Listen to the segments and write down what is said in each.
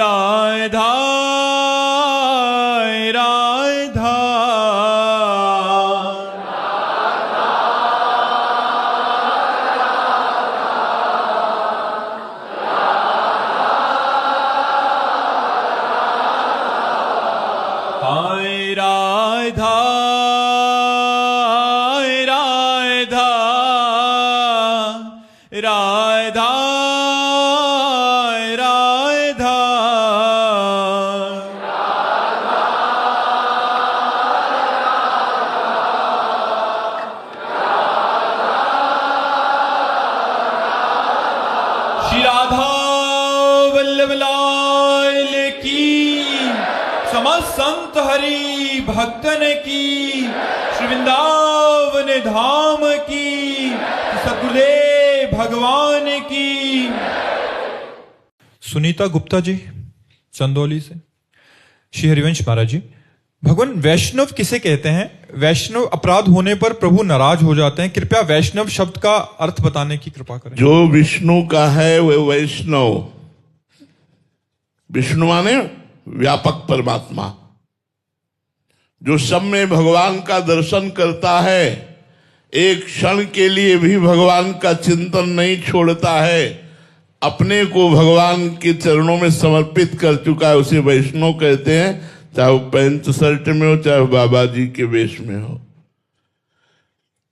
राधा राधा हाय राधा राधा राधा श्री राधा वल्लभ लाल की, समस्त संत हरि भक्तन की, श्री वृंदावन धाम की, सतगुरुदेव भगवान की। सुनीता गुप्ता जी चंदौली से। श्री हरिवंश महाराज जी, भगवान वैष्णव किसे कहते हैं? वैष्णव अपराध होने पर प्रभु नाराज हो जाते हैं, कृपया वैष्णव शब्द का अर्थ बताने की कृपा करें। जो विष्णु का है वह वैष्णव। विष्णु माने व्यापक परमात्मा, जो सब में भगवान का दर्शन करता है, एक क्षण के लिए भी भगवान का चिंतन नहीं छोड़ता है, अपने को भगवान के चरणों में समर्पित कर चुका है, उसे वैष्णव कहते हैं। चाहे वो पैंट शर्ट में हो, चाहे बाबा जी के वेश में हो।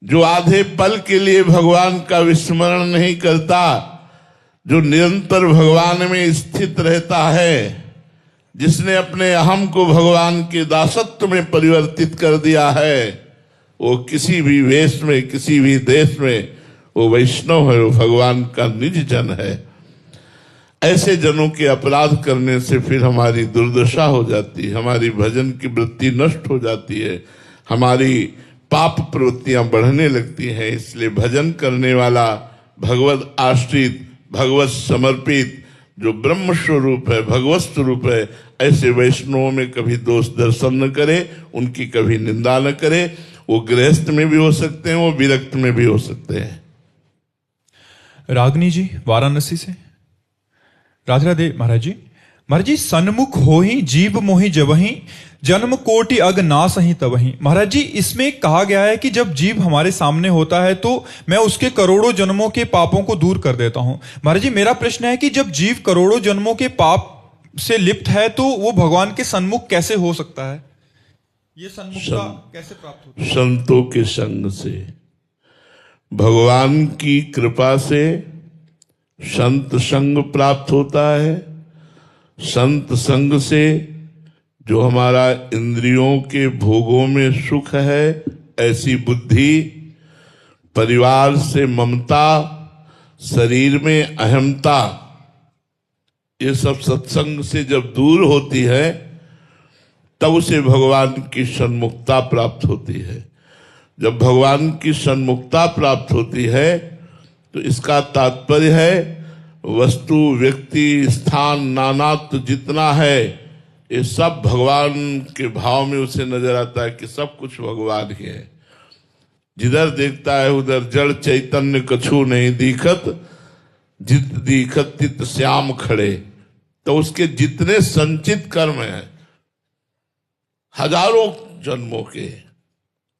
जो आधे पल के लिए भगवान का विस्मरण नहीं करता, जो निरंतर भगवान में स्थित रहता है, जिसने अपने अहम को भगवान के दासत्व में परिवर्तित कर दिया है, वो किसी भी वेश में, किसी भी देश में वो वैष्णव है, वो भगवान का निज जन है। ऐसे जनों के अपराध करने से फिर हमारी दुर्दशा हो जाती है, हमारी भजन की वृत्ति नष्ट हो जाती है, हमारी पाप प्रवृत्तियां बढ़ने लगती हैं। इसलिए भजन करने वाला, भगवत आश्रित, भगवत समर्पित, जो ब्रह्म स्वरूप है, भगवत स्वरूप है, ऐसे वैष्णवों में कभी दोष दर्शन न करे, उनकी कभी निंदा न करे। वो गृहस्थ में भी हो सकते हैं, वो विरक्त में भी हो सकते हैं। रागनी जी वाराणसी से। राधे राधे महाराज जी। महाराज जी, सन्मुख हो ही जीव मोहि जबहि, जन्म कोटि अग नासहि तबहि। महाराज जी, इसमें कहा गया है कि जब जीव हमारे सामने होता है तो मैं उसके करोड़ों जन्मों के पापों को दूर कर देता हूं। महाराज जी, मेरा प्रश्न है कि जब जीव करोड़ों जन्मों के पाप से लिप्त है तो वो भगवान के सन्मुख कैसे हो सकता है? ये सन्मुखता कैसे प्राप्त होती है? संतों के संग से, भगवान की कृपा से संत संग प्राप्त होता है। संत संग से जो हमारा इंद्रियों के भोगों में सुख है, ऐसी बुद्धि, परिवार से ममता, शरीर में अहमता, ये सब सत्संग से जब दूर होती है तब उसे भगवान की सन्मुखता प्राप्त होती है। जब भगवान की सन्मुखता प्राप्त होती है तो इसका तात्पर्य है वस्तु, व्यक्ति, स्थान, नानात्व जितना है, ये सब भगवान के भाव में उसे नजर आता है कि सब कुछ भगवान ही है। जिधर देखता है उधर जड़ चैतन्य कछु नहीं दिखत, जित दिखत तित श्याम खड़े। तो उसके जितने संचित कर्म हैं हजारों जन्मों के,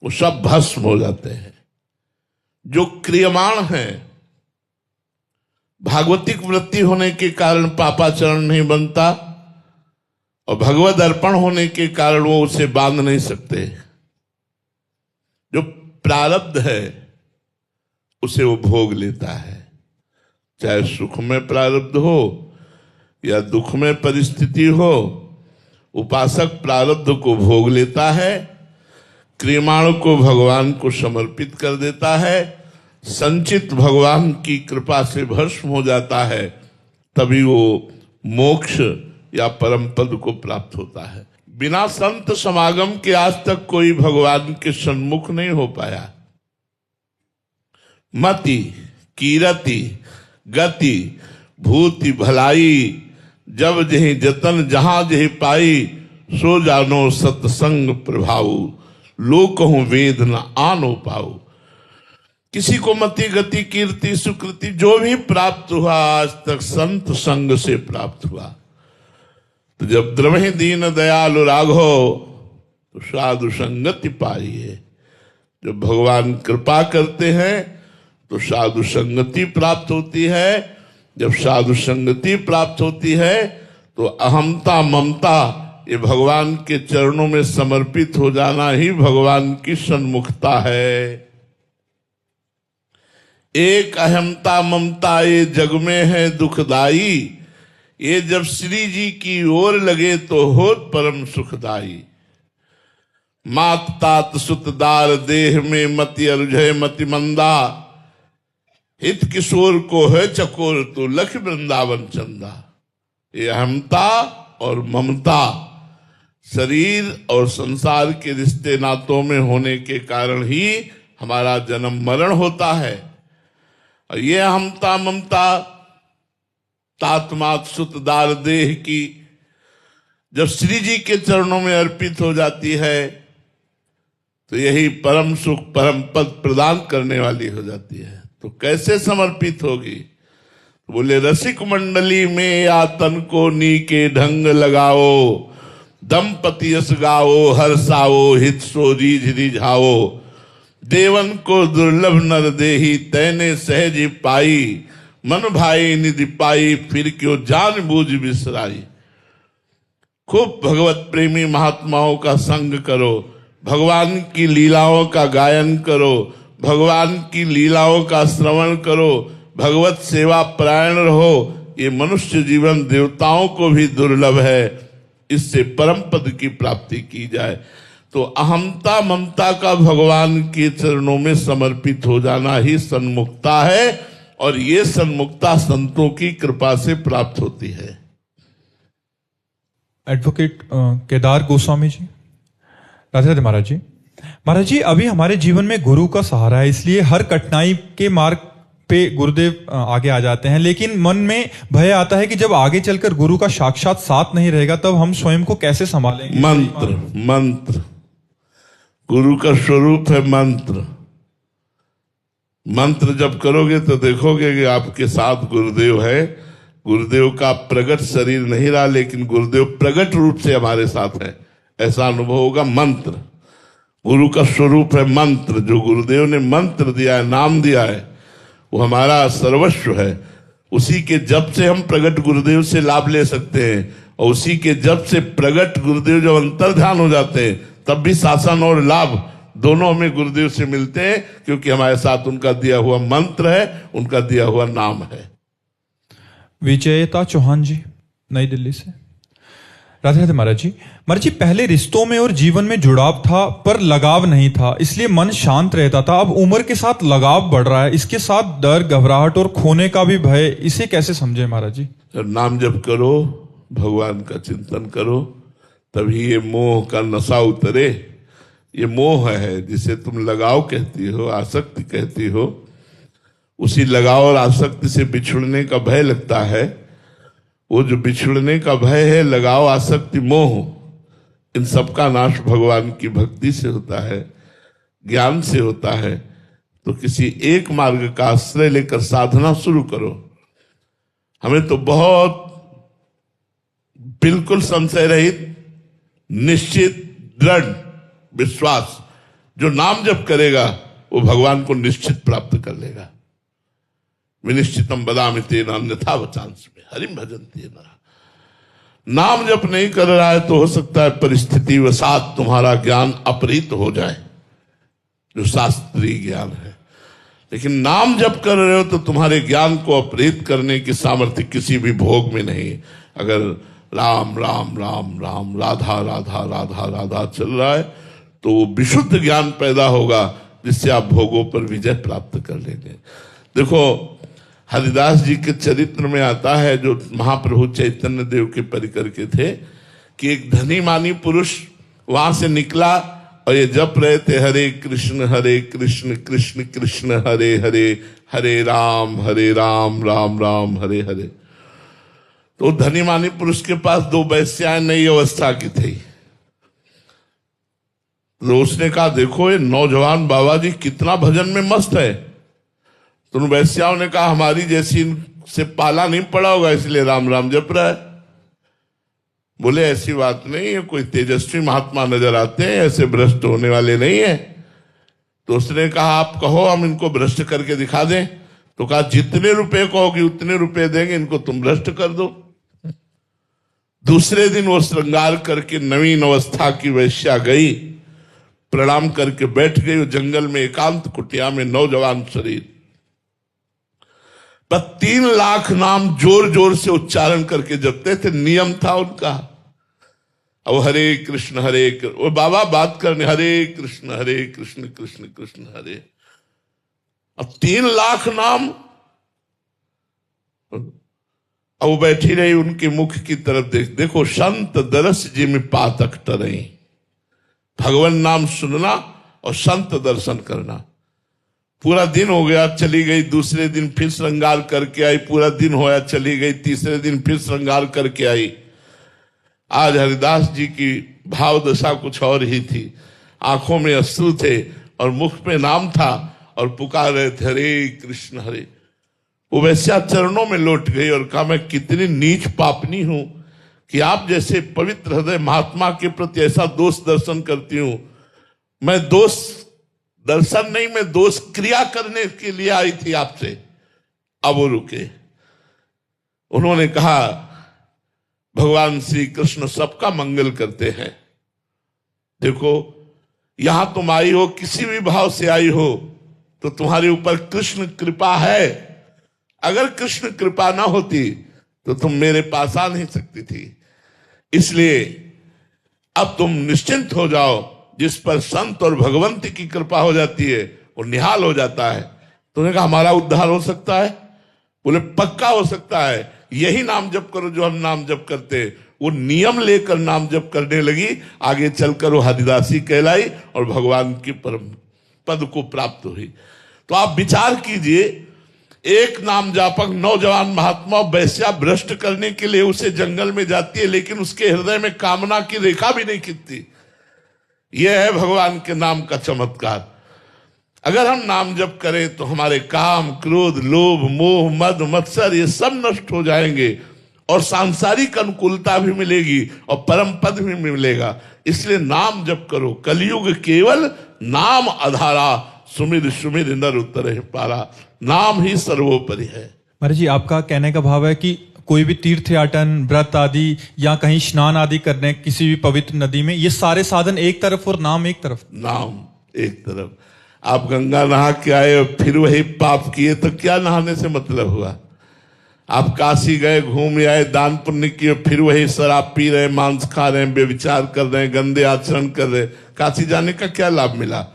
वो सब भस्म हो जाते हैं। जो क्रियमाण हैं, भागवतिक वृत्ति होने के कारण पापाचरण नहीं बनता, और भगवद अर्पण होने के कारण वो उसे बांध नहीं सकते। जो प्रारब्ध है उसे वो भोग लेता है, चाहे सुख में प्रारब्ध हो या दुख में परिस्थिति हो। उपासक प्रारब्ध को भोग लेता है, क्रियमाण को भगवान को समर्पित कर देता है, संचित भगवान की कृपा से भस्म हो जाता है, तभी वो मोक्ष या परम पद को प्राप्त होता है। बिना संत समागम के आज तक कोई भगवान के सन्मुख नहीं हो पाया। मति, कीरति, गति, भूति, भलाई, जब जहि जतन जहां जहि पाई, सो जानो सत्संग प्रभाऊ, लोकहु वेद न आनो पाऊ। किसी को मति, गति, कीर्ति, सुकृति जो भी प्राप्त हुआ आज तक संत संग से प्राप्त हुआ। तो जब द्रवहि दीन दयालु राघो तो साधु संगति पाइए। जब भगवान कृपा करते हैं तो साधु संगति प्राप्त होती है। जब साधु संगति प्राप्त होती है तो अहमता ममता ये भगवान के चरणों में समर्पित हो जाना ही भगवान की सन्मुखता है। एक अहमता ममता ये जग में है दुखदाई, ये जब श्री जी की ओर लगे तो होत परम सुखदाई। मात तात सुतदार देह में मति अरुझय मति मंदा, हित किशोर को है चकोर तो लख वृंदावन चंदा। ये अहमता और ममता शरीर और संसार के रिश्ते नातों में होने के कारण ही हमारा जन्म मरण होता है। और ये अहमता ममता तात्मात सुतदार देह की जब श्री जी के चरणों में अर्पित हो जाती है तो यही परम सुख परम पद प्रदान करने वाली हो जाती है। तो कैसे समर्पित होगी? तो बोले रसिक मंडली में या तन को नी के ढंग लगाओ, दंपति यस गाओ हर्षाओ हित सो रीझ रिझाओ। देवन को दुर्लभ नर देही तैने सहज पाई, मन भाई निधि पाई फिर क्यों जान बूझ बिसराई। खूब भगवत प्रेमी महात्माओं का संग करो, भगवान की लीलाओं का गायन करो, भगवान की लीलाओं का श्रवण करो, भगवत सेवा परायण रहो। ये मनुष्य जीवन देवताओं को भी दुर्लभ है, इससे परम पद की प्राप्ति की जाए। तो अहमता ममता का भगवान के चरणों में समर्पित हो जाना ही सन्मुखता है, और ये सन्मुखता संतों की कृपा से प्राप्त होती है। एडवोकेट केदार गोस्वामी जी, राधे राधे महाराज जी। महाराज जी, अभी हमारे जीवन में गुरु का सहारा है, इसलिए हर कठिनाई के मार्ग पे गुरुदेव आगे आ जाते हैं, लेकिन मन में भय आता है कि जब आगे चलकर गुरु का साक्षात साथ नहीं रहेगा तब हम स्वयं को कैसे संभालेंगे। मंत्र गुरु का स्वरूप है मंत्र। मंत्र जब करोगे तो देखोगे कि आपके साथ गुरुदेव है। गुरुदेव का प्रगट शरीर नहीं रहा, लेकिन गुरुदेव प्रगट रूप से हमारे साथ है, ऐसा अनुभव होगा। मंत्र गुरु का स्वरूप है। मंत्र जो गुरुदेव ने मंत्र दिया है, नाम दिया है, वो हमारा सर्वस्व है। उसी के जप से हम प्रगट गुरुदेव से लाभ ले सकते हैं, और उसी के जप से प्रगट गुरुदेव जब अंतर्ध्यान हो जाते हैं तब भी शासन और लाभ दोनों हमें गुरुदेव से मिलते हैं, क्योंकि हमारे साथ उनका दिया हुआ मंत्र है, उनका दिया हुआ नाम है। विजयता चौहान जी, नई दिल्ली से। राधे राधे महाराज जी। महाराज जी, पहले रिश्तों में और जीवन में जुड़ाव था पर लगाव नहीं था, इसलिए मन शांत रहता था। अब उम्र के साथ लगाव बढ़ रहा है, इसके साथ डर घबराहट और खोने का भी भय, इसे कैसे समझे महाराज जी? नाम जप करो, भगवान का चिंतन करो, तभी ये मोह का नशा उतरे। ये मोह है जिसे तुम लगाव कहती हो, आसक्ति कहती हो। उसी लगाव और आसक्ति से बिछुड़ने का भय लगता है। वो जो बिछुड़ने का भय है, लगाव, आसक्ति, मोह, इन सब का नाश भगवान की भक्ति से होता है, ज्ञान से होता है। तो किसी एक मार्ग का आश्रय लेकर साधना शुरू करो। हमें तो बहुत बिल्कुल संशय रहित, निश्चित, दृढ़ विश्वास, जो नाम जप करेगा वो भगवान को निश्चित प्राप्त कर लेगा। विनिश्चितम बदामि तेन अन्यथा वचांस्मि हरिम भजन्ति नरः। नाम जप नहीं कर रहा है तो हो सकता है परिस्थिति वसात तुम्हारा ज्ञान अपहृत हो जाए, जो शास्त्रीय ज्ञान है। लेकिन नाम जप कर रहे हो तो तुम्हारे ज्ञान को अपहृत करने की सामर्थ्य किसी भी भोग में नहीं। अगर राम राम राम राम राधा राधा राधा राधा चल रहा है तो वो विशुद्ध ज्ञान पैदा होगा, जिससे आप भोगों पर विजय प्राप्त कर लेंगे। देखो, हरिदास जी के चरित्र में आता है, जो महाप्रभु चैतन्य देव के परिकर के थे, कि एक धनी मानी पुरुष वहां से निकला और ये जप रहे थे, हरे कृष्ण कृष्ण कृष्ण हरे हरे, हरे राम राम राम हरे हरे। तो धनी मानी पुरुष के पास दो वैश्याएं नई अवस्था की थी। तो उसने कहा, देखो ये नौजवान बाबा जी कितना भजन में मस्त है। तो उन वैश्याओं ने कहा, हमारी जैसी से पाला नहीं पड़ा होगा, इसलिए राम राम जप रहा है। बोले ऐसी बात नहीं है, कोई तेजस्वी महात्मा नजर आते हैं, ऐसे भ्रष्ट होने वाले नहीं है। तो उसने कहा आप कहो हम इनको भ्रष्ट करके दिखा दें। तो कहा जितने रुपए कहोगे उतने रुपए देंगे, इनको तुम भ्रष्ट कर दो। दूसरे दिन वो श्रृंगार करके नवीन अवस्था की वैश्या गई, प्रणाम करके बैठ गई। वो जंगल में एकांत कुटिया में नौजवान शरीर पर 3 लाख नाम जोर जोर से उच्चारण करके जपते थे, नियम था उनका। अब हरे कृष्ण वो बाबा बात करने हरे कृष्ण कृष्ण कृष्ण हरे। अब 3 लाख नाम। अब वो बैठी रही, उनके मुख की तरफ देखो संत दरस जिम पातक टरई। भगवान नाम सुनना और संत दर्शन करना। पूरा दिन हो गया, चली गई। दूसरे दिन फिर श्रृंगार करके आई, पूरा दिन होया, चली गई। तीसरे दिन फिर श्रृंगार करके आई। आज हरिदास जी की भाव दशा कुछ और ही थी। आंखों में अश्रु थे और मुख पे नाम था और पुकार रहे थे हरे कृष्ण हरे। वो वैसे चरणों में लौट गई और कहा मैं कितनी नीच पापनी हूं कि आप जैसे पवित्र हृदय महात्मा के प्रति ऐसा दोष दर्शन करती हूं। मैं दोष दर्शन नहीं, मैं दोष क्रिया करने के लिए आई थी आपसे। अब वो रुके। उन्होंने कहा भगवान श्री कृष्ण सबका मंगल करते हैं। देखो यहां तुम आई हो, किसी भी भाव से आई हो, तो तुम्हारे ऊपर कृष्ण कृपा है। अगर कृष्ण कृपा ना होती तो तुम मेरे पास आ नहीं सकती थी। इसलिए अब तुम निश्चिंत हो जाओ। जिस पर संत और भगवंत की कृपा हो जाती है वो निहाल हो जाता है। तुमने कहा हमारा उद्धार हो सकता है? बोले पक्का हो सकता है। यही नाम जप करो जो हम नाम जप करते। वो नियम लेकर नाम जप करने लगी। आगे चलकर वो हरिदासी कहलाई और भगवान की परम पद को प्राप्त हुई। तो आप विचार कीजिए, एक नाम जापक नौजवान महात्मा वैश्या भ्रष्ट करने के लिए उसे जंगल में जाती है, लेकिन उसके हृदय में कामना की रेखा भी नहीं खिंचती। यह है भगवान के नाम का चमत्कार। अगर हम नाम जप करें तो हमारे काम, क्रोध, लोभ, मोह, मद, मत्सर ये सब नष्ट हो जाएंगे और सांसारिक अनुकूलता भी मिलेगी और परम पद भी मिलेगा। इसलिए नाम जप करो। कलयुग केवल नाम आधारा, सुमिर सुमिर नर उतरे पारा। नाम ही सर्वोपरि है। महाराज जी, आपका कहने का भाव है कि कोई भी तीर्थ याटन, व्रत आदि या कहीं स्नान आदि करने किसी भी पवित्र नदी में, ये सारे साधन एक तरफ और नाम एक तरफ। नाम एक तरफ। आप गंगा नहा के आए और फिर वही पाप किए तो क्या नहाने से मतलब हुआ? आप काशी गए, घूम आए, दान पुण्य किए, फिर वही शराब पी रहे, मांस खा रहे, बेविचार कर रहे, गंदे आचरण कर रहे। काशी जाने का क्या लाभ मिला?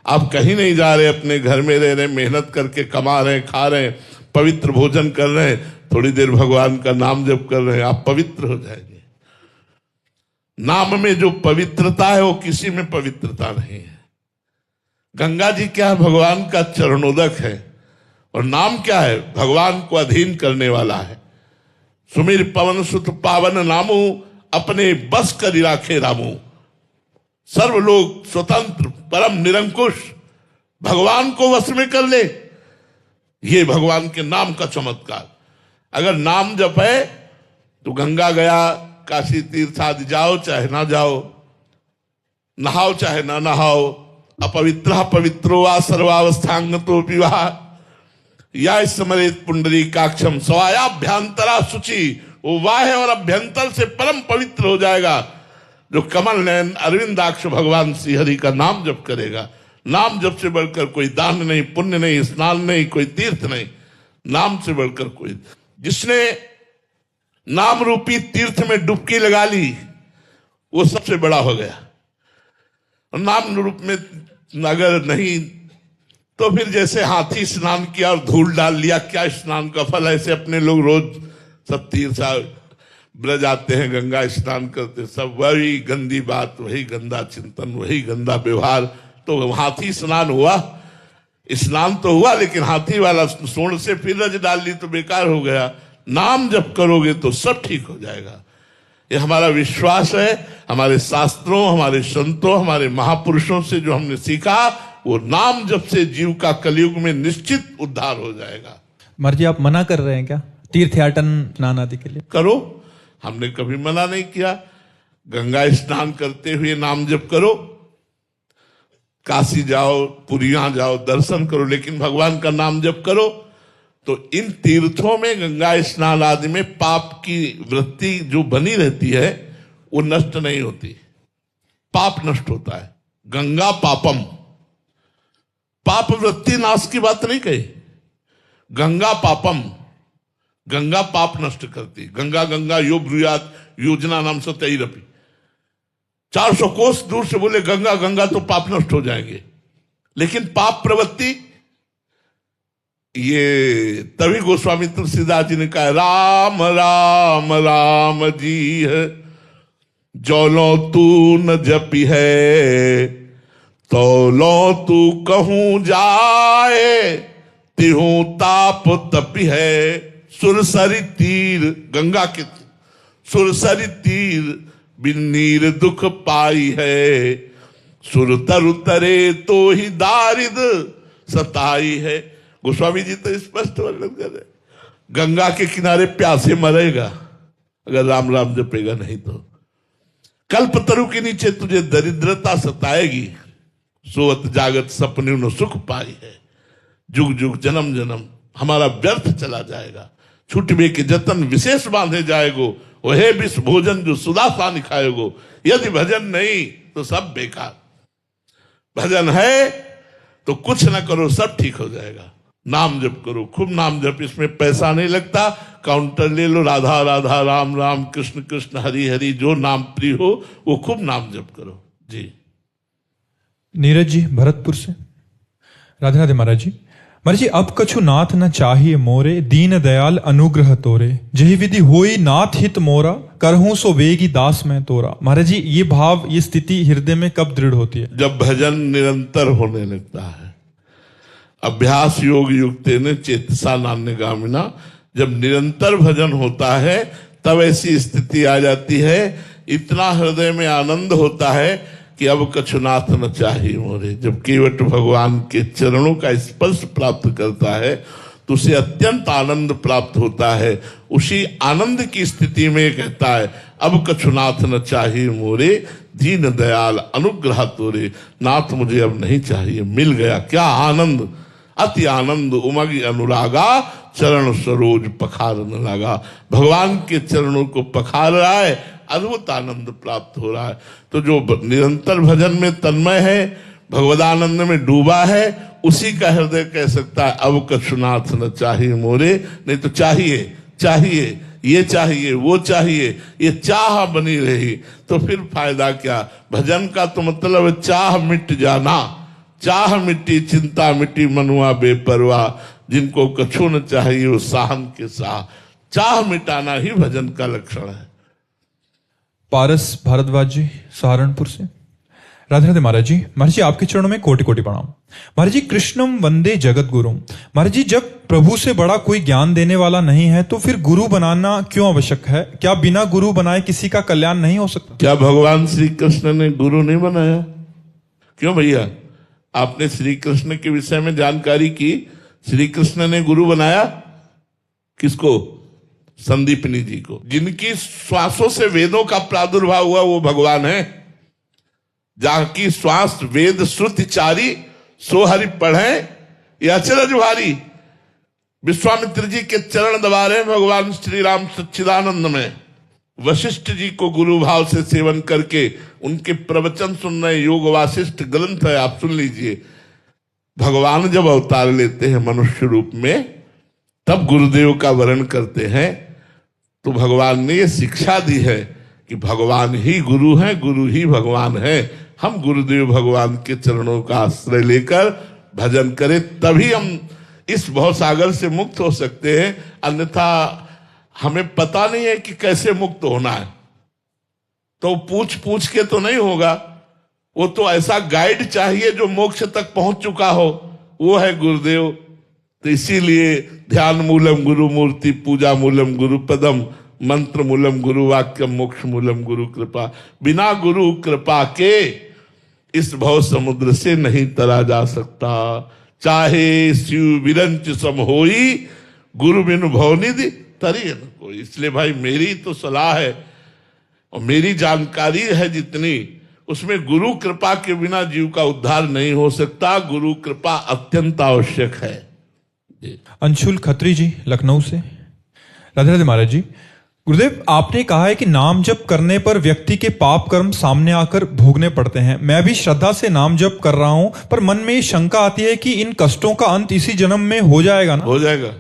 आप कहीं नहीं जा रहे, अपने घर में रह रहे, मेहनत करके कमा रहे, खा रहे, पवित्र भोजन कर रहे हैं, थोड़ी देर भगवान का नाम जप कर रहे हैं, आप पवित्र हो जाएंगे। नाम में जो पवित्रता है वो किसी में पवित्रता नहीं है। गंगा जी क्या है? भगवान का चरणोदक है। और नाम क्या है? भगवान को अधीन करने वाला है। सुमिर पवन सुत पावन नामू, अपने बस कर राखे रामू। सर्वलोक स्वतंत्र परम निरंकुश, भगवान को वश में कर ले। ये भगवान के नाम का चमत्कार। अगर नाम जप है तो गंगा गया, काशी तीर्थ आदि जाओ चाहे ना जाओ, नहाओ चाहे ना नहाओ, अपवित्र पवित्रो वा सर्वावस्थांगतो विवाह या स्मरेत पुंडरीकाक्षम स्वायाभ्यंतरा शुचि। वो वाह और अभ्यंतर से परम पवित्र हो जाएगा जो कमल नयन अरविंदाक्ष भगवान श्री हरि का नाम जप करेगा। नाम जप से बढ़कर कोई दान नहीं, पुण्य नहीं, स्नान नहीं, कोई तीर्थ नहीं। नाम से बढ़कर कोई। जिसने नाम रूपी तीर्थ में डुबकी लगा ली वो सबसे बड़ा हो गया। और नाम रूप में अगर नहीं तो फिर जैसे हाथी स्नान किया और धूल डाल लिया, क्या स्नान का फल? ऐसे अपने लोग रोज सब तीर्थ ब्रज आते हैं, गंगा स्नान करते, सब वही गंदी बात, वही गंदा चिंतन, वही गंदा व्यवहार। तो हाथी स्नान हुआ, स्नान तो हुआ, लेकिन हाथी वाला सोन से फिर रज डाल ली तो बेकार हो गया। नाम जब करोगे तो सब ठीक हो जाएगा। ये हमारा विश्वास है। हमारे शास्त्रों, हमारे संतों, हमारे महापुरुषों से जो हमने सीखा, वो नाम जब से जीव का कलयुग में निश्चित उद्धार हो जाएगा। महाराज जी, आप मना कर रहे हैं क्या तीर्थयाटन स्नान आदि के लिए? करो, हमने कभी मना नहीं किया। गंगा स्नान करते हुए नाम जप करो, काशी जाओ, पुरिया जाओ, दर्शन करो, लेकिन भगवान का नाम जप करो। तो इन तीर्थों में, गंगा स्नान आदि में पाप की वृत्ति जो बनी रहती है वो नष्ट नहीं होती, पाप नष्ट होता है। गंगा पापम, पाप वृत्ति नाश की बात नहीं कही, गंगा पापम, गंगा पाप नष्ट करती। गंगा गंगा यो ब्रूयात योजना नाम से तैरपी, 400 कोस दूर से बोले गंगा गंगा तो पाप नष्ट हो जाएंगे। लेकिन पाप प्रवृत्ति, ये तभी गोस्वामी तुलसीदास जी ने कहा, राम राम राम जी है जो लो तू न जपी है, तो लो तू कहूं जाए तिहू ताप तपी है। सुरसरी तीर, गंगा के सुरसरी तीर बिन नीर दुख पाई है, सुर तरु तरे तो ही दारिद सताई है। गोस्वामी जी तो स्पष्ट वर्णन कर रहे, गंगा के किनारे प्यासे मरेगा अगर राम राम जपेगा नहीं तो। कल्पतरु के नीचे तुझे दरिद्रता सताएगी, सोवत जागत सपने न सुख पाई है। जुग जुग जन्म जन्म हमारा व्यर्थ चला जाएगा, छुटबे के जतन विशेष बांधे जाएगो, वह विष भोजन जो सुदासा निखाएगो। यदि भजन नहीं तो सब बेकार, भजन है तो कुछ ना करो सब ठीक हो जाएगा। नाम जप करो, खूब नाम जप, इसमें पैसा नहीं लगता। काउंटर ले लो, राधा राधा राम राम कृष्ण कृष्ण हरि हरि, जो नाम प्रिय हो वो खूब नाम जप करो। जी नीरज जी भरतपुर से, राधे राधे महाराज जी। महाराज जी, अब कछु नाथ न चाहिए मोरे, दीन दयाल अनुग्रह तोरे, जही विधि होई नाथ हित मोरा, करहूं सो वेगी दास मैं तोरा। महाराज जी, ये भाव, ये स्थिति हृदय में कब दृढ़ होती है? जब भजन निरंतर होने लगता है। अभ्यास योग युक्तेन चेतसा नान्य गामिना, जब निरंतर भजन होता है तब ऐसी स्थिति आ जाती है, इतना हृदय में आनंद होता है कि अब कछु नाथ न चाहिए मोरे। जब केवट भगवान के चरणों का स्पर्श प्राप्त करता है तो उसे अत्यंत आनंद प्राप्त होता है। उसी आनंद की स्थिति में कहता है, अब कछु नाथ न चाहिए मोरे, दीन दयाल अनुग्रह तोरे। नाथ मुझे अब नहीं चाहिए, मिल गया, क्या आनंद, अति आनंद उमग अनुरागा, चरण सरोज पखार न लगा। भगवान के चरणों को पखार रहा है, अद्भुत आनंद प्राप्त हो रहा है। तो जो निरंतर भजन में तन्मय है, भगवदानंद में डूबा है, उसी का हृदय कह सकता है, अब कछु नाथ न चाहिए मोरे। नहीं तो चाहिए चाहिए, ये चाहिए वो चाहिए, ये चाह बनी रही तो फिर फायदा क्या? भजन का तो मतलब है चाह मिट जाना, चाह मिट्टी चिंता मिट्टी मनुआ बेपरवाह, जिनको कछु न चाहिए वो साहन के साह। चाह मिटाना ही भजन का लक्षण है। पारस भारद्वाज जी सहारनपुर से, राधे राधे महाराज जी। महाराज जी, आपके चरणों में कोटि कोटि प्रणाम। महाराज जी, कृष्णम वंदे जगत गुरुम। महाराज जी, जब प्रभु से बड़ा कोई ज्ञान देने वाला नहीं है तो फिर गुरु बनाना क्यों आवश्यक है? क्या बिना गुरु बनाए किसी का कल्याण नहीं हो सकता? क्या भगवान श्री कृष्ण ने गुरु नहीं बनाया? क्यों भैया, आपने श्री कृष्ण के विषय में जानकारी की, श्री कृष्ण ने गुरु बनाया किसको? संदीपनी जी को। जिनकी श्वासों से वेदों का प्रादुर्भाव हुआ वो भगवान है। जाकी श्वास वेद श्रुति चारी, सो हरि पढ़े ये अचरज भारी। विश्वामित्र जी के चरण दबा रहे भगवान श्री राम सच्चिदानंद में। वशिष्ठ जी को गुरु भाव से सेवन करके उनके प्रवचन सुन रहे, योग वासिष्ठ ग्रंथ है, आप सुन लीजिए। भगवान जब अवतार लेते हैं मनुष्य रूप में, तब गुरुदेव का वर्ण करते हैं। तो भगवान ने ये शिक्षा दी है कि भगवान ही गुरु है, गुरु ही भगवान है। हम गुरुदेव भगवान के चरणों का आश्रय लेकर भजन करें, तभी हम इस भवसागर से मुक्त हो सकते हैं। अन्यथा हमें पता नहीं है कि कैसे मुक्त होना है, तो पूछ पूछ के तो नहीं होगा। वो तो ऐसा गाइड चाहिए जो मोक्ष तक पहुंच चुका हो, वो है गुरुदेव। तो इसीलिए ध्यान मूलम गुरु मूर्ति, पूजा मूलम गुरु पदम, मंत्र मूलम गुरु वाक्यम, मोक्ष मूलम गुरु कृपा। बिना गुरु कृपा के इस भव समुद्र से नहीं तरा जा सकता। चाहे शिव विरंच सम होई, गुरु बिनु भवनिधि तरी न कोई। को। इसलिए भाई मेरी तो सलाह है और मेरी जानकारी है जितनी, उसमें गुरु कृपा के बिना जीव का उद्धार नहीं हो सकता। गुरु कृपा अत्यंत आवश्यक है। अंशुल खत्री जी लखनऊ से। राधे राधे महाराज जी। गुरुदेव, आपने कहा है कि नाम जप करने पर व्यक्ति के पाप कर्म सामने आकर भोगने पड़ते हैं। मैं भी श्रद्धा से नाम जप कर रहा हूं, पर मन में ये शंका आती है कि इन कष्टों का अंत इसी जन्म में हो जाएगा ना? हो जाएगा,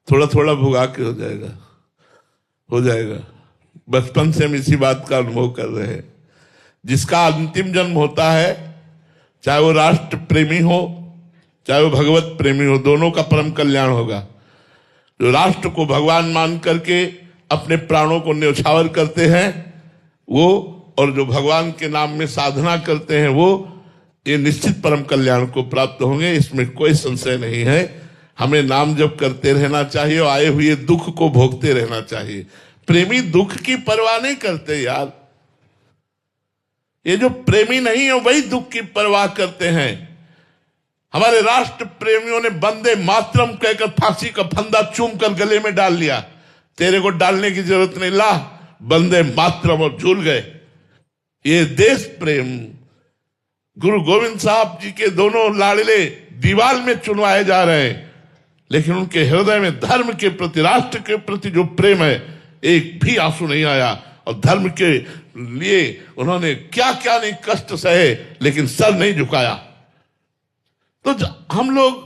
थोड़ा थोड़ा भुगा के हो जाएगा, हो जाएगा। बचपन से हम इसी बात का अनुभव कर रहे हैं। जिसका अंतिम जन्म होता है, चाहे वो राष्ट्र प्रेमी हो चाहे वो भगवत प्रेमी हो, दोनों का परम कल्याण होगा। जो राष्ट्र को भगवान मान करके अपने प्राणों को न्यौछावर करते हैं वो, और जो भगवान के नाम में साधना करते हैं वो, ये निश्चित परम कल्याण को प्राप्त होंगे, इसमें कोई संशय नहीं है। हमें नाम जप करते रहना चाहिए और आए हुए दुख को भोगते रहना चाहिए। प्रेमी दुख की परवाह नहीं करते यार। ये जो प्रेमी नहीं है वही दुख की परवाह करते हैं। हमारे राष्ट्र प्रेमियों ने वंदे मातरम कहकर फांसी का फंदा चूम कर गले में डाल लिया। तेरे को डालने की जरूरत नहीं, ला वंदे मातरम, और झूल गए। ये देश प्रेम, गुरु गोविंद साहब जी के दोनों लाडले दीवाल में चुनवाए जा रहे हैं, लेकिन उनके हृदय में धर्म के प्रति, राष्ट्र के प्रति जो प्रेम है, एक भी आंसू नहीं आया। और धर्म के लिए उन्होंने क्या क्या नहीं कष्ट सहे, लेकिन सर नहीं झुकाया। तो हम लोग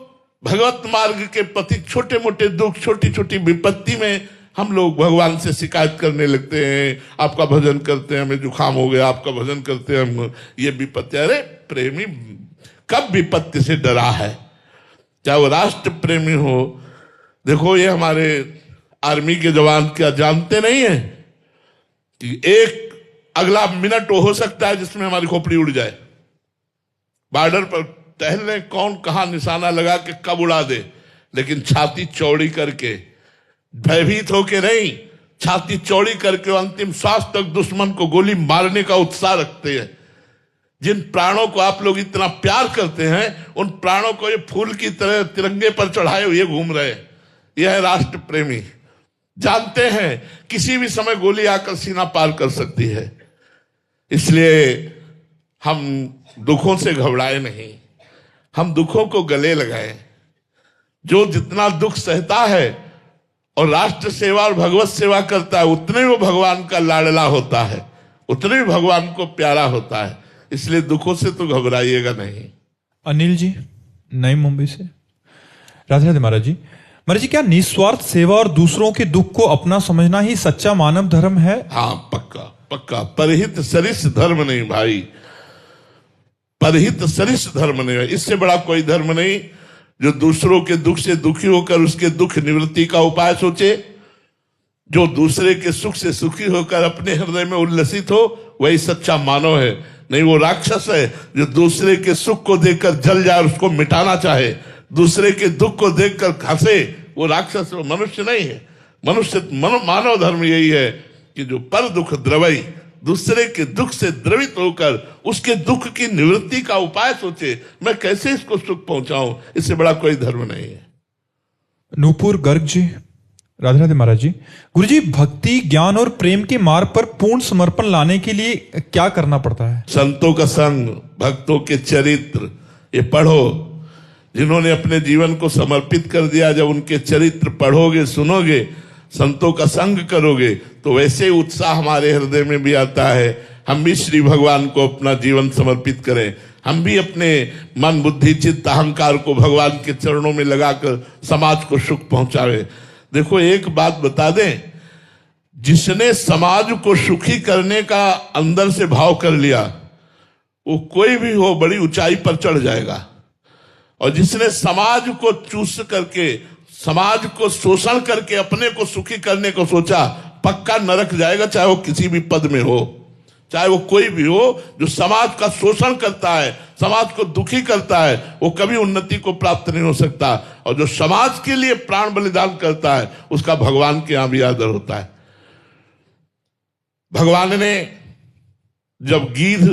भगवत मार्ग के प्रति छोटे मोटे दुख, छोटी छोटी विपत्ति में हम लोग भगवान से शिकायत करने लगते हैं। आपका भजन करते हैं, हमें जुकाम हो गया, आपका भजन करते हैं, हम ये विपत्ति। अरे प्रेमी कब विपत्ति से डरा है? चाहे वो राष्ट्र प्रेमी हो। देखो ये हमारे आर्मी के जवान क्या जानते नहीं है कि एक अगला मिनट हो सकता है जिसमें हमारी खोपड़ी उड़ जाए। बॉर्डर पर टहल रहे, कौन कहां निशाना लगा के कब उड़ा दे, लेकिन छाती चौड़ी करके, भयभीत होके नहीं, छाती चौड़ी करके अंतिम श्वास तक दुश्मन को गोली मारने का उत्साह रखते हैं। जिन प्राणों को आप लोग इतना प्यार करते हैं, उन प्राणों को ये फूल की तरह तिरंगे पर चढ़ाए हुए घूम रहे हैं। यह है राष्ट्र प्रेमी। जानते हैं किसी भी समय गोली आकर सीना पार कर सकती है। इसलिए हम दुखों से घबराए नहीं, हम दुखों को गले लगाएं। जो जितना दुख सहता है और राष्ट्र सेवा और भगवत सेवा करता है, उतने वो भगवान का लाडला होता है, उतने ही भगवान को प्यारा होता है। इसलिए दुखों से तो घबराइएगा नहीं। अनिल जी नई मुंबई से। राधे राधे महाराज जी। महाराज जी, क्या निस्वार्थ सेवा और दूसरों के दुख को अपना समझना ही सच्चा मानव धर्म है? हाँ, पक्का पक्का। परहित सरिस धर्म नहीं भाई, परहित सरिस धर्म नहीं है। इससे बड़ा कोई धर्म नहीं जो दूसरों के दुख से दुखी होकर उसके दुख निवृत्ति का उपाय सोचे। जो दूसरे के सुख से सुखी होकर अपने हृदय में उल्लसित हो, वही सच्चा मानव है। नहीं, वो राक्षस है जो दूसरे के सुख को देखकर जल जाए और उसको मिटाना चाहे, दूसरे के दुख को देखकर हंसे, वो राक्षस, वो मनुष्य नहीं है। मनुष्य मानव धर्म यही है कि जो पर दुख द्रवई, दूसरे के दुख से द्रवित होकर उसके दुख की निवृत्ति का उपाय सोचे, मैं कैसे इसको सुख पहुंचाऊं। इससे बड़ा कोई धर्म नहीं है। नूपुर गर्ग जी। राधे राधे महाराज जी। गुरु जी, भक्ति, ज्ञान और प्रेम के मार्ग पर पूर्ण समर्पण लाने के लिए क्या करना पड़ता है? संतों का संग, भक्तों के चरित्र ये पढ़ो, जिन्होंने अपने जीवन को समर्पित कर दिया। जब उनके चरित्र पढ़ोगे, सुनोगे, संतों का संग करोगे, तो वैसे ही उत्साह हमारे हृदय में भी आता है। हम भी श्री भगवान को अपना जीवन समर्पित करें, हम भी अपने मन, बुद्धि, चित्त, अहंकार को भगवान के चरणों में लगाकर समाज को सुख पहुंचावे। देखो एक बात बता दें, जिसने समाज को सुखी करने का अंदर से भाव कर लिया, वो कोई भी हो बड़ी ऊंचाई पर चढ़ जाएगा। और जिसने समाज को चूस करके, समाज को शोषण करके अपने को सुखी करने को सोचा, पक्का नरक जाएगा, चाहे वो किसी भी पद में हो, चाहे वो कोई भी हो। जो समाज का शोषण करता है, समाज को दुखी करता है, वो कभी उन्नति को प्राप्त नहीं हो सकता। और जो समाज के लिए प्राण बलिदान करता है, उसका भगवान के यहां भी आदर होता है। भगवान ने जब गीध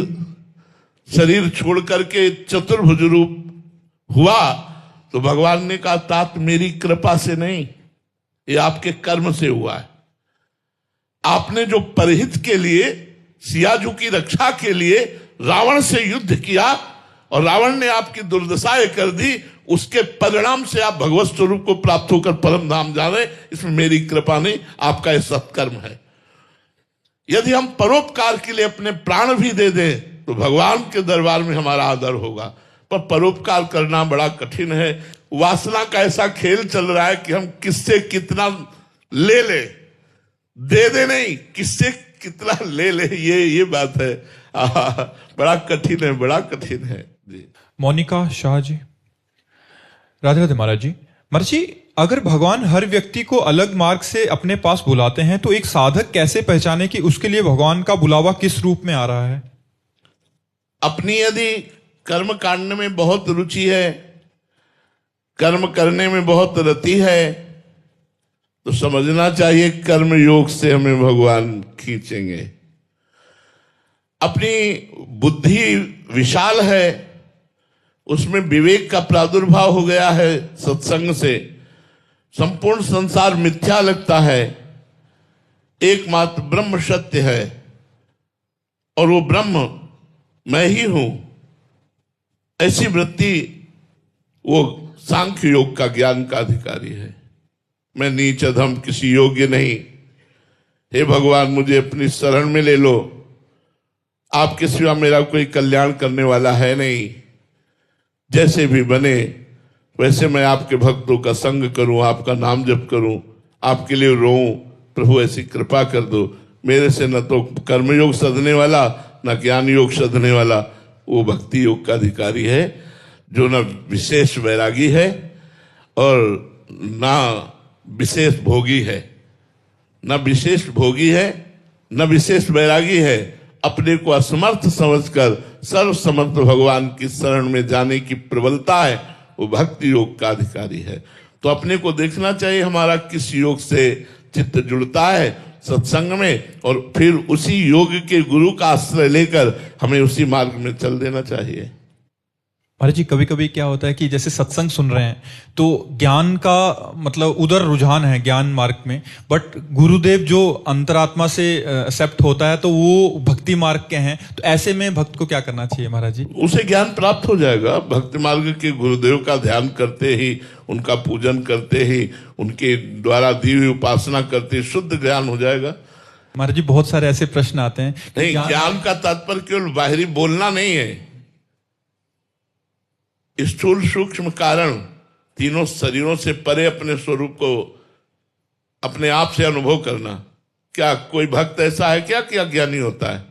शरीर छोड़ करके चतुर्भुज रूप हुआ, तो भगवान ने कहा, तात मेरी कृपा से नहीं, ये आपके कर्म से हुआ है। आपने जो परहित के लिए, सियाजू की रक्षा के लिए रावण से युद्ध किया और रावण ने आपकी दुर्दशाएं कर दी, उसके परिणाम से आप भगवत स्वरूप को प्राप्त होकर परम धाम जाने, इसमें मेरी कृपा नहीं, आपका यह सत्कर्म है। यदि हम परोपकार के लिए अपने प्राण भी दे दें तो भगवान के दरबार में हमारा आदर होगा, पर परोपकार करना बड़ा कठिन है। वासना का ऐसा खेल चल रहा है कि हम किससे कितना ले ले, दे दे नहीं, किससे कितना ले ले, ये बात है। बड़ा कठिन है, बड़ा कठिन है जी। मोनिका शाह जी, राधे राधे महाराज जी। महाराज जी, अगर भगवान हर व्यक्ति को अलग मार्ग से अपने पास बुलाते हैं तो एक साधक कैसे पहचाने कि उसके लिए भगवान का बुलावा किस रूप में आ रहा है? अपनी यदि कर्म कांड में बहुत रुचि है, कर्म करने में बहुत रति है, तो समझना चाहिए कर्म योग से हमें भगवान खींचेंगे। अपनी बुद्धि विशाल है, उसमें विवेक का प्रादुर्भाव हो गया है सत्संग से, संपूर्ण संसार मिथ्या लगता है, एकमात्र ब्रह्म सत्य है और वो ब्रह्म मैं ही हूं, ऐसी वृत्ति वो सांख्य योग का ज्ञान का अधिकारी है। मैं नीच अधम किसी योग्य नहीं, हे भगवान मुझे अपनी शरण में ले लो, आपके सिवा मेरा कोई कल्याण करने वाला है नहीं, जैसे भी बने वैसे मैं आपके भक्तों का संग करूं, आपका नाम जप करूं, आपके लिए रोऊं, प्रभु ऐसी कृपा कर दो। मेरे से न तो कर्मयोग सधने वाला न ज्ञान योग सधने वाला, वो भक्ति योग का अधिकारी है जो न विशेष वैरागी है और न विशेष भोगी है, न विशेष भोगी है न विशेष वैरागी है। अपने को असमर्थ समझकर सर्वसमर्थ भगवान की शरण में जाने की प्रबलता है, वो भक्ति योग का अधिकारी है। तो अपने को देखना चाहिए हमारा किस योग से चित्त जुड़ता है सत्संग में, और फिर उसी योग के गुरु का आश्रय लेकर हमें उसी मार्ग में चल देना चाहिए। महाराज जी, कभी कभी क्या होता है कि जैसे सत्संग सुन रहे हैं तो ज्ञान का मतलब उधर रुझान है ज्ञान मार्ग में, बट गुरुदेव जो अंतरात्मा से एक्सेप्ट होता है तो वो भक्ति मार्ग के हैं, तो ऐसे में भक्त को क्या करना चाहिए महाराज जी? उसे ज्ञान प्राप्त हो जाएगा। भक्ति मार्ग के गुरुदेव का ध्यान करते ही, उनका पूजन करते ही, उनके द्वारा दी हुई उपासना करते ही शुद्ध ज्ञान हो जाएगा। महाराज जी, बहुत सारे ऐसे प्रश्न आते हैं। नहीं, ज्ञान का तात्पर्य केवल बाहरी बोलना नहीं है, स्थूल सूक्ष्म कारण तीनों शरीरों से परे अपने स्वरूप को अपने आप से अनुभव करना। क्या कोई भक्त ऐसा है क्या कि अज्ञानी होता है?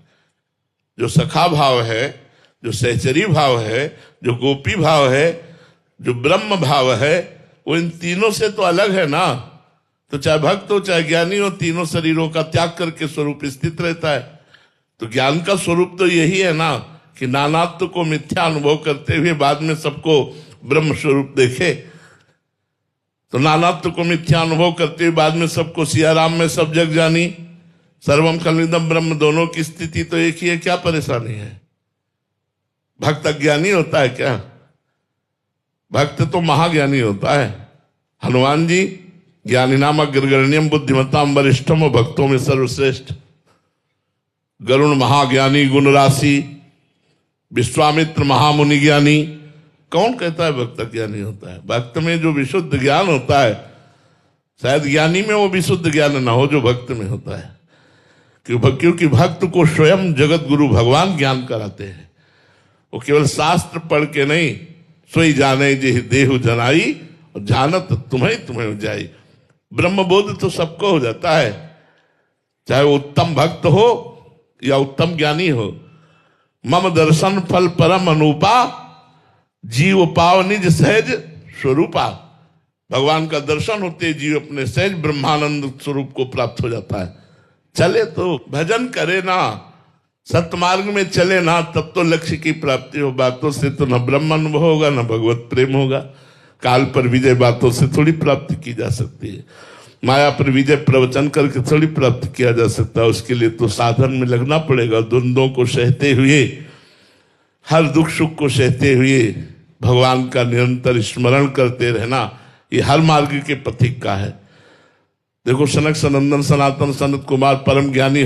जो सखा भाव है, जो सहचरी भाव है, जो गोपी भाव है, जो ब्रह्म भाव है, वो इन तीनों से तो अलग है ना। तो चाहे भक्त हो चाहे ज्ञानी हो, तीनों शरीरों का त्याग करके स्वरूप स्थित रहता है। तो ज्ञान का स्वरूप तो यही है ना कि नानात्व को मिथ्या अनुभव करते हुए बाद में सबको ब्रह्म स्वरूप देखे। तो नानात्व को मिथ्या अनुभव करते हुए बाद में सबको सियाराम में सब जग जानी, सर्वम खलविदम ब्रह्म, दोनों की स्थिति तो एक ही है, क्या परेशानी है? भक्त अज्ञानी होता है क्या? भक्त तो महाज्ञानी होता है। हनुमान जी ज्ञानी नाम अग्रगण्यम बुद्धिमताम वरिष्ठम, भक्तों में सर्वश्रेष्ठ। गरुण महाज्ञानी गुण राशि, विश्वामित्र महामुनि ज्ञानी। कौन कहता है भक्त ज्ञानी होता है? भक्त में जो विशुद्ध ज्ञान होता है, शायद ज्ञानी में वो विशुद्ध ज्ञान ना हो जो भक्त में होता है, क्योंकि भक्त को स्वयं जगत गुरु भगवान ज्ञान कराते हैं। वो केवल शास्त्र पढ़ के नहीं, सोई जाने जेहि देहु जनाई और जानत तुम्हें जाई। ब्रह्मबोध तो सबको हो जाता है, चाहे वो उत्तम भक्त हो या उत्तम ज्ञानी हो। मम दर्शन फल परम अनुपा, जीव पाव निज सहज स्वरूपा। भगवान का दर्शन होते जीव अपने सहज ब्रह्मानंद स्वरूप को प्राप्त हो जाता है। चले तो भजन करे ना, सतमार्ग में चले ना, तब तो लक्ष्य की प्राप्ति हो। बातों से तो न ब्रह्म अनुभव होगा न भगवत प्रेम होगा। काल पर विजय बातों से थोड़ी प्राप्ति की जा सकती है, माया पर विजय प्रवचन करके थोड़ी प्राप्त किया जा सकता है। उसके लिए तो साधन में लगना पड़ेगा, द्वंद्वों को सहते हुए, हर दुख सुख को सहते हुए भगवान का निरंतर स्मरण करते रहना, ये हर मार्ग के पथिक का है। देखो, सनक सनंदन सनातन सनत कुमार परम ज्ञानी